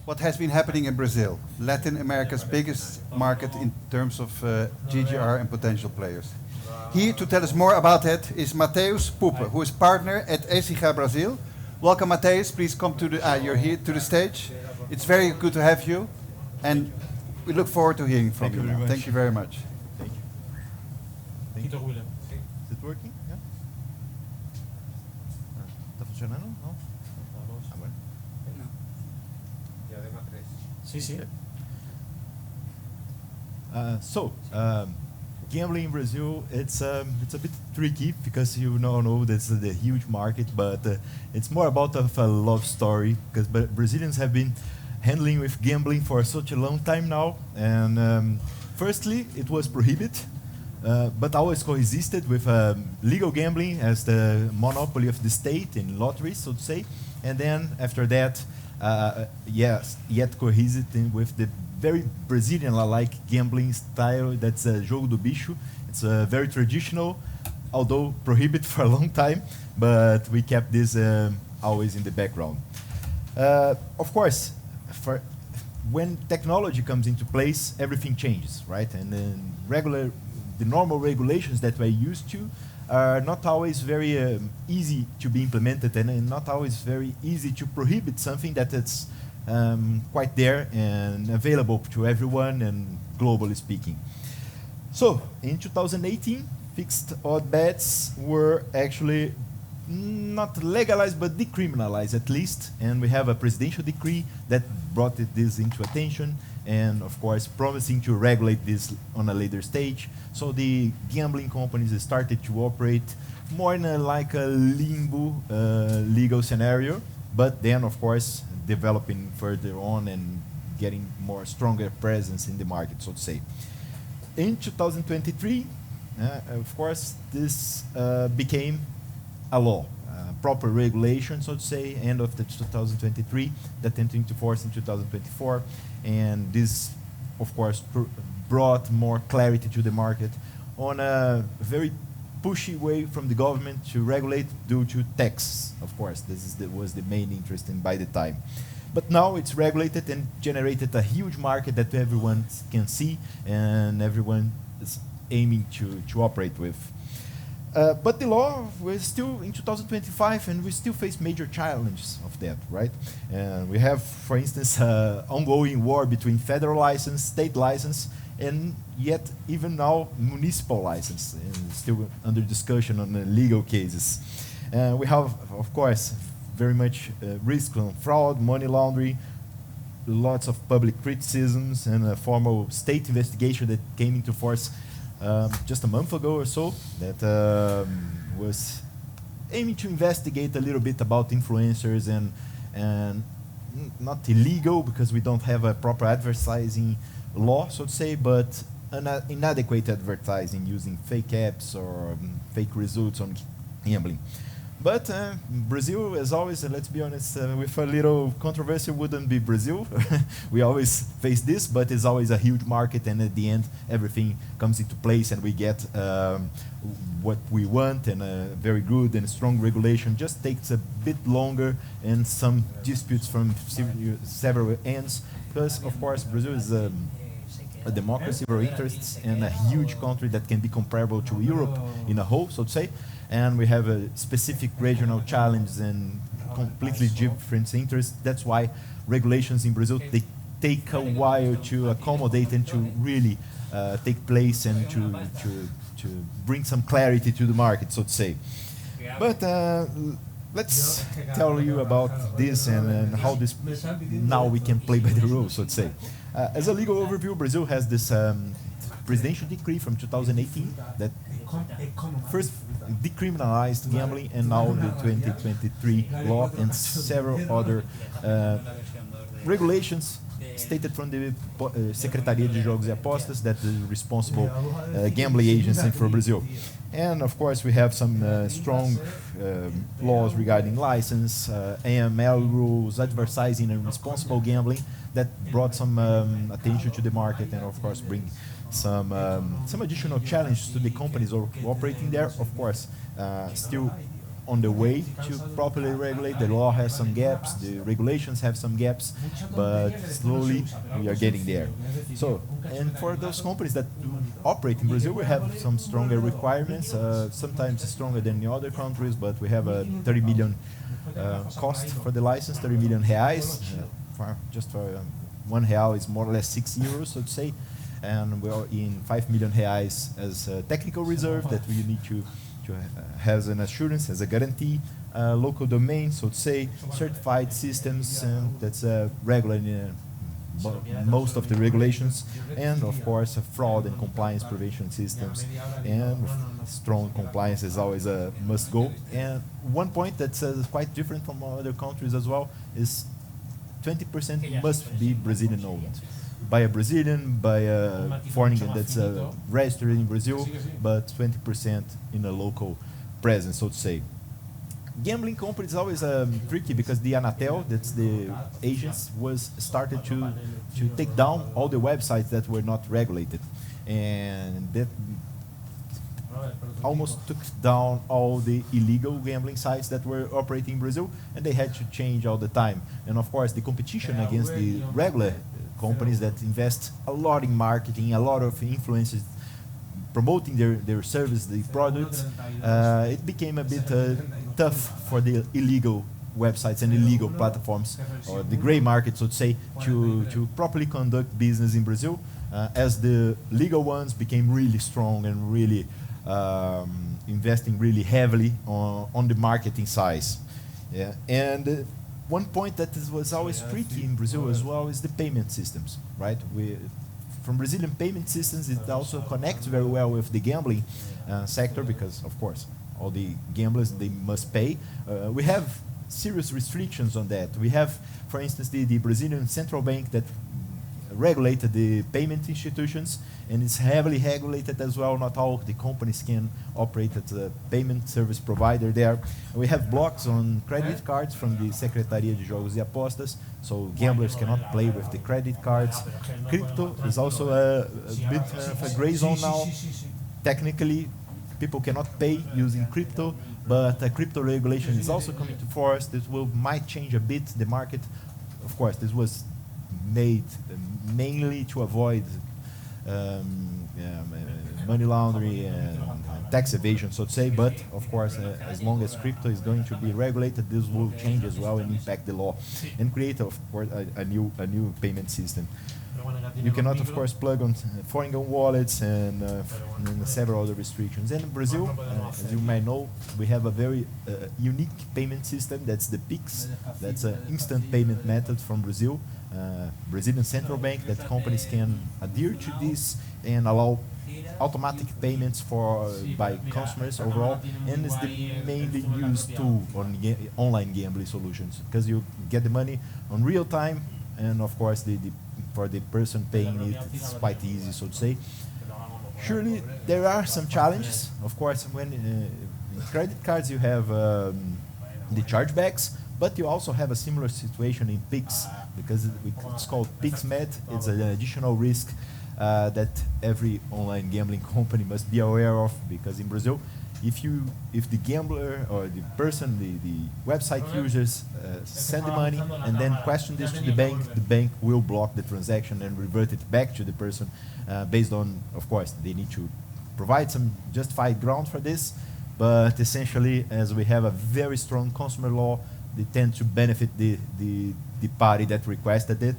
what has been happening in Brazil, Latin America's biggest market in terms of GGR and potential players. Here to tell us more about that is Matheus Puppe, who is partner at ECIJA Brazil. Welcome, Matheus. Please come to the. You're here to the stage. It's very good to have you, and we look forward to hearing from you. Thank you very much. Thank you. Thank you. Is it working? Yeah. ¿Está funcionando? No. Agora. Sí, sí. Gambling in Brazil, it's a bit tricky because you know this is a huge market, but it's more about a love story because Brazilians have been handling with gambling for such a long time now. And firstly, it was prohibited, but always coexisted with legal gambling as the monopoly of the state in lotteries, so to say. And then after that, yet coexisted with the very Brazilian-like gambling style. That's jogo do bicho. It's very traditional, although prohibited for a long time, but we kept this always in the background. Of course, when technology comes into place, everything changes, right? And the normal regulations that we're used to are not always very easy to be implemented, and not always very easy to prohibit something that it's quite there and available to everyone and globally speaking. So in 2018, fixed odd bets were actually not legalized but decriminalized at least, and we have a presidential decree that brought this into attention, and of course promising to regulate this on a later stage. So the gambling companies started to operate more in like a limbo legal scenario, but then of course developing further on and getting more stronger presence in the market, so to say. In 2023, of course, this became a law, proper regulation, so to say, end of the 2023, that entered into force in 2024, and this, of course, brought more clarity to the market on a very pushy way from the government to regulate due to tax. Of course, this was the main interest by the time. But now it's regulated and generated a huge market that everyone can see and everyone is aiming to operate with. But the law was still in 2025, and we still face major challenges of that, right? And we have, for instance, ongoing war between federal license, state license, and yet even now municipal license, and still under discussion on the legal cases. We have, of course, very much risk on fraud, money laundering, lots of public criticisms, and a formal state investigation that came into force just a month ago or so that was aiming to investigate a little bit about influencers and not illegal because we don't have a proper advertising law, so to say, but inadequate advertising using fake apps or fake results on gambling. But Brazil, as always, let's be honest, with a little controversy, wouldn't be Brazil. We always face this, but it's always a huge market, and at the end, everything comes into place, and we get what we want, and a very good and strong regulation. Just takes a bit longer, and some disputes from several ends, because, of course, Brazil is a democracy, for interests, and a huge country that can be comparable to Europe in a whole, so to say. And we have a specific regional challenge and completely different interests. That's why regulations in Brazil, they take a while to accommodate and to really take place and to bring some clarity to the market, so to say. But let's tell you about this and how this now we can play by the rules, so to say. As a legal overview, Brazil has this presidential decree from 2018 that first decriminalized gambling, and now the 2023 law and several other regulations stated from the Secretaria de Jogos e Apostas, that is responsible gambling agency for Brazil. And of course we have some strong laws regarding license, AML rules, advertising and responsible gambling that brought some attention to the market, and of course bring some additional challenges to the companies operating there. Of course, still on the way to properly regulate. The law has some gaps, the regulations have some gaps, but slowly we are getting there. So, and for those companies that do operate in Brazil, we have some stronger requirements, sometimes stronger than the other countries, but we have a 30 million cost for the license, 30 million reais. Just for 1 real is more or less 6 euros, so to say. And we are in 5 million reais as a technical reserve that we need to has an assurance, as a guarantee, local domain, so to say, certified systems, that's regular in most of the regulations, and of course fraud and compliance prevention systems, and strong compliance is always a must go. And one point that's quite different from other countries as well is 20% must be Brazilian owned. By a Brazilian, by a foreigner that's registered in Brazil, but 20% in a local presence, so to say. Gambling companies is always tricky because the Anatel, that's the agents, was started to take down all the websites that were not regulated, and that almost took down all the illegal gambling sites that were operating in Brazil, and they had to change all the time. And of course, the competition against the regular companies that invest a lot in marketing, a lot of influencers promoting their service, the products, it became a bit tough for the illegal websites and illegal platforms, or the gray market, so to say, to properly conduct business in Brazil, as the legal ones became really strong and really investing really heavily on the marketing size. Yeah. And one point that was always tricky in Brazil as well is the payment systems, right? From Brazilian payment systems, it also connects very well with the gambling sector because, of course, all the gamblers, they must pay. We have serious restrictions on that. We have, for instance, the Brazilian central bank that regulated the payment institutions, and it's heavily regulated as well. Not all the companies can operate as a payment service provider there. We have blocks on credit cards from the Secretaria de Jogos e Apostas, so gamblers cannot play with the credit cards. Crypto is also a bit of a gray zone now. Technically, people cannot pay using crypto, but crypto regulation is also coming to force. This might change a bit the market. Of course, this was made mainly to avoid money laundering and tax evasion, so to say. But of course, as long as crypto is going to be regulated, this will change as well and impact the law and create, of course, a new payment system. You cannot, of course, plug on foreign wallets and several other restrictions. And in Brazil, as you might know, we have a very unique payment system. That's the Pix. That's an instant payment method from Brazil. Brazilian central bank, that companies can adhere to this and allow automatic payments by customers overall, and it's the mainly used tool on online gambling solutions because you get the money on real time, and of course for the person paying it, it's quite easy, so to say. Surely there are some challenges, of course. When in credit cards you have the chargebacks, but you also have a similar situation in Pix, because it's called PixMed. It's an additional risk that every online gambling company must be aware of, because in Brazil, if the gambler or the person, the website users send the money and then question this to the bank will block the transaction and revert it back to the person based on, of course, they need to provide some justified ground for this, but essentially, as we have a very strong consumer law, they tend to benefit the party that requested it.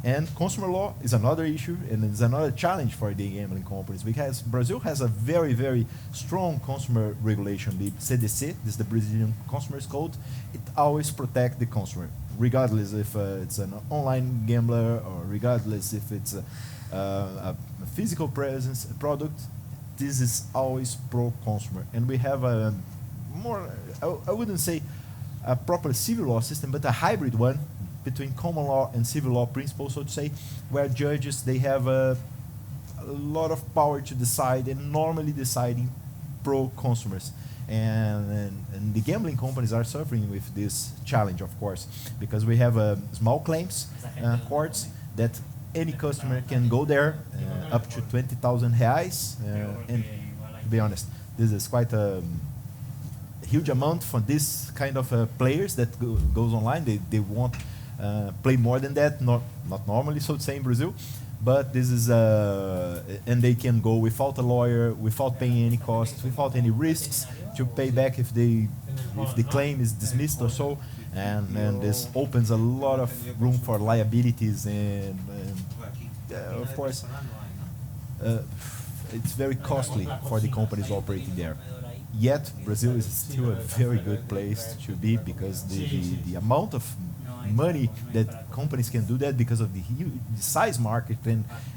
And consumer law is another issue, and it's another challenge for the gambling companies, because Brazil has a very, very strong consumer regulation. The CDC, this is the Brazilian Consumers Code. It always protects the consumer, regardless if it's an online gambler or regardless if it's a physical presence product. This is always pro-consumer. And we have a more, I wouldn't say a proper civil law system, but a hybrid one between common law and civil law principles, so to say, where judges, they have a lot of power to decide, and normally deciding pro-consumers. And the gambling companies are suffering with this challenge, of course, because we have small claims courts that any customer can go there up to 20,000 reais. And to be honest, this is quite a huge amount for this kind of players that goes online. They want play more than that, not normally, so to say, in Brazil. But this is, and they can go without a lawyer, without paying any costs, without any risks to pay back if the claim is dismissed or so. And this opens a lot of room for liabilities and of course, it's very costly for the companies operating there. Yet Brazil is still a very good place to be because the amount of money that companies can do that because of the size market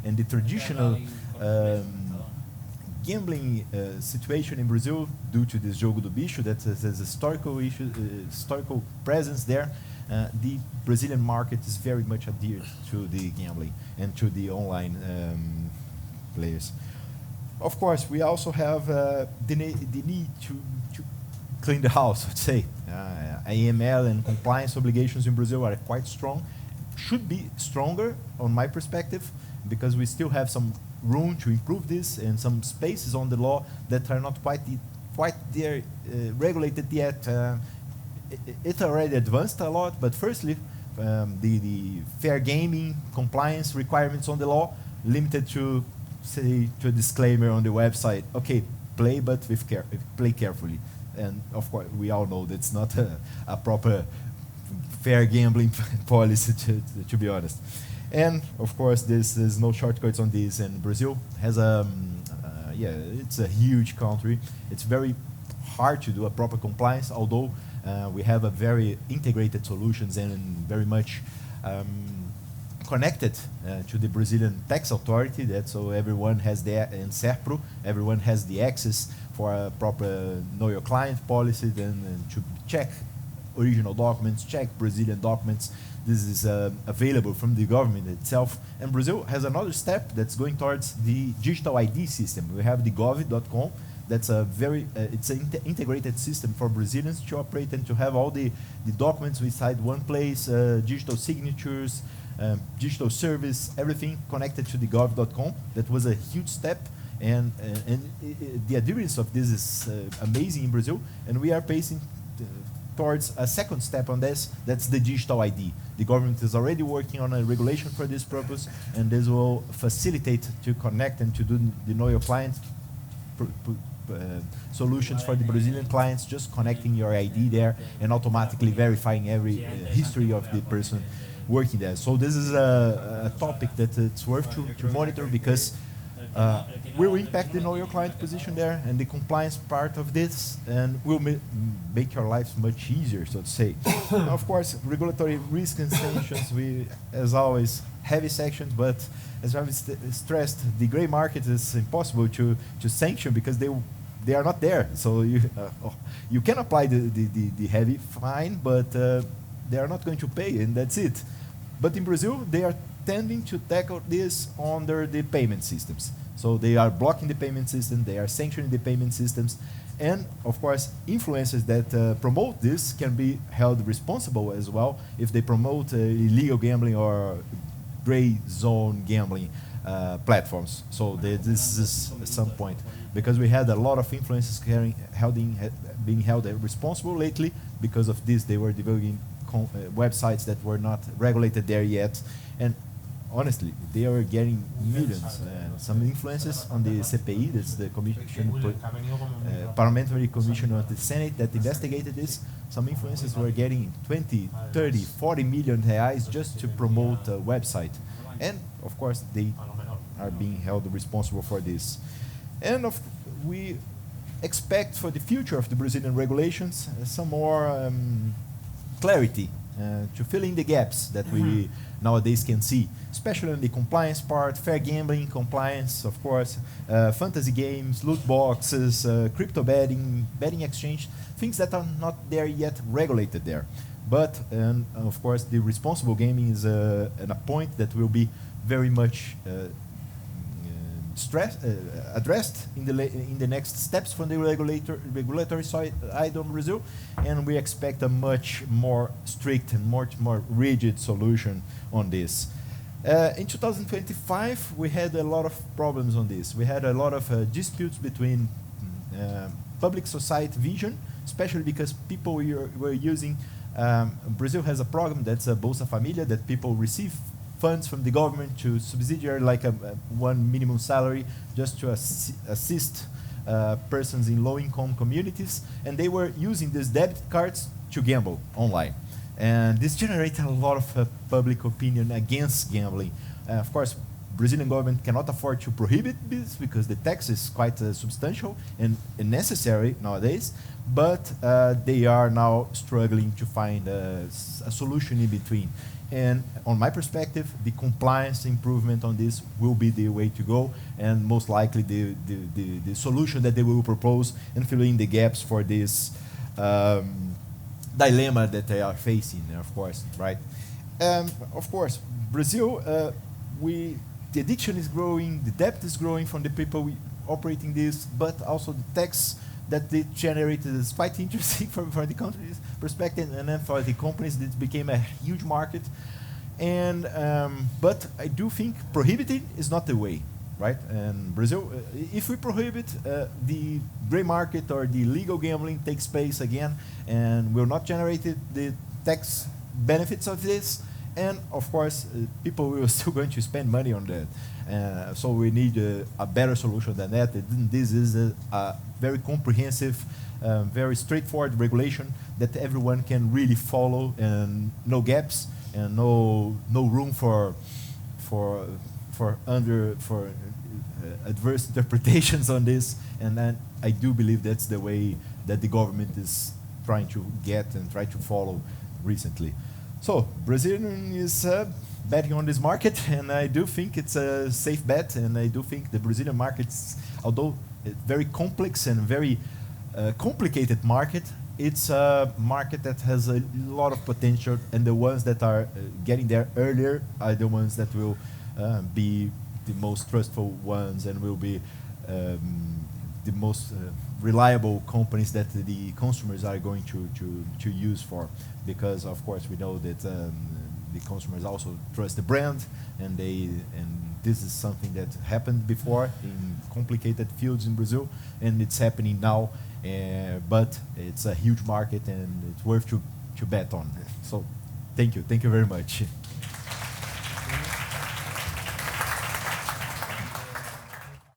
and the traditional gambling situation in Brazil due to this jogo do bicho that has historical presence there. The Brazilian market is very much adhered to the gambling and to the online players. Of course, we also have the need to clean the house, let's say. AML and compliance obligations in Brazil are quite strong, should be stronger on my perspective, because we still have some room to improve this and some spaces on the law that are not quite there regulated yet. It's already advanced a lot, but firstly, the fair gaming compliance requirements on the law limited to, say, to a disclaimer on the website. Okay, play, but play carefully. And of course, we all know that's not a proper fair gambling policy, to be honest. And of course, there's no shortcuts on this. And Brazil has it's a huge country. It's very hard to do a proper compliance, although we have a very integrated solutions and very much connected to the Brazilian tax authority. That so everyone has there, and SERPRO, everyone has the access for a proper know your client policy, then to check original documents, check Brazilian documents. This is available from the government itself. And Brazil has another step that's going towards the digital ID system. We have the gov.com. That's a very, it's an integrated system for Brazilians to operate and to have all the documents inside one place, digital signatures, digital service, everything connected to the gov.com. That was a huge step. And the adherence of this is amazing in Brazil. And we are pacing towards a second step on this, that's the digital ID. The government is already working on a regulation for this purpose, and this will facilitate to connect and to do the know your client solutions for the Brazilian clients, just connecting your ID there and automatically verifying every history of the person working there. So this is a topic that it's worth to monitor, because will impact the know your client position there and the compliance part of this, and will make your lives much easier, so to say. Of course, regulatory risk and sanctions, we, as always, heavy sections, but as I've stressed, the gray market is impossible to sanction because they are not there. So you can apply the heavy fine, but they are not going to pay, and that's it. But in Brazil, they are tending to tackle this under the payment systems. So they are blocking the payment system, they are sanctioning the payment systems, and of course, influencers that promote this can be held responsible as well if they promote illegal gambling or gray zone gambling platforms. So this is at some point, because we had a lot of influencers being held responsible lately because of this. They were debugging websites that were not regulated there yet, and honestly, they are getting millions. Some influences on the CPI, that's the Parliamentary Commission of the Senate that investigated this. Some influencers were getting 20, 30, 40 million reais just to promote a website. And of course, they are being held responsible for this. And we expect for the future of the Brazilian regulations some more clarity to fill in the gaps that we nowadays can see, especially on the compliance part, fair gambling compliance, of course, fantasy games, loot boxes, crypto betting exchange, things that are not there yet regulated there. But, and of course, the responsible gaming is a point that will be very much addressed in the next steps from the regulatory side on Brazil, and we expect a much more strict and much more rigid solution on this. In 2025, we had a lot of problems on this. We had a lot of disputes between public society vision especially because people were using. Brazil has a program that's a Bolsa Família that people receive funds from the government to subsidiary like a one minimum salary just to assist persons in low-income communities, and they were using these debit cards to gamble online. And this generated a lot of public opinion against gambling. Of course, Brazilian government cannot afford to prohibit this because the tax is quite substantial and necessary nowadays, but they are now struggling to find a solution in between. And on my perspective, the compliance improvement on this will be the way to go, and most likely the solution that they will propose and fill in the gaps for this dilemma that they are facing, of course, right? Of course, Brazil, the addiction is growing, the debt is growing from the people operating this, but also the tax that they generated is quite interesting from the country's perspective, and then for the companies, it became a huge market. And but I do think prohibiting is not the way, right? And Brazil, if we prohibit, the gray market or the illegal gambling takes place again, and will not generate the tax benefits of this. And of course, people will still going to spend money on that. So we need a better solution than that. This is a very comprehensive, very straightforward regulation that everyone can really follow, and no gaps and no room for adverse interpretations on this. And then I do believe that's the way that the government is trying to get and try to follow recently. So Brazilian is betting on this market, and I do think it's a safe bet, and I do think the Brazilian markets, although very complex and very complicated market, it's a market that has a lot of potential, and the ones that are getting there earlier are the ones that will be the most trustful ones and will be the most reliable companies that the consumers are going to use for, because of course we know that the consumers also trust the brand, and this is something that happened before in complicated fields in Brazil, and it's happening now, but it's a huge market and it's worth to bet on. So thank you very much.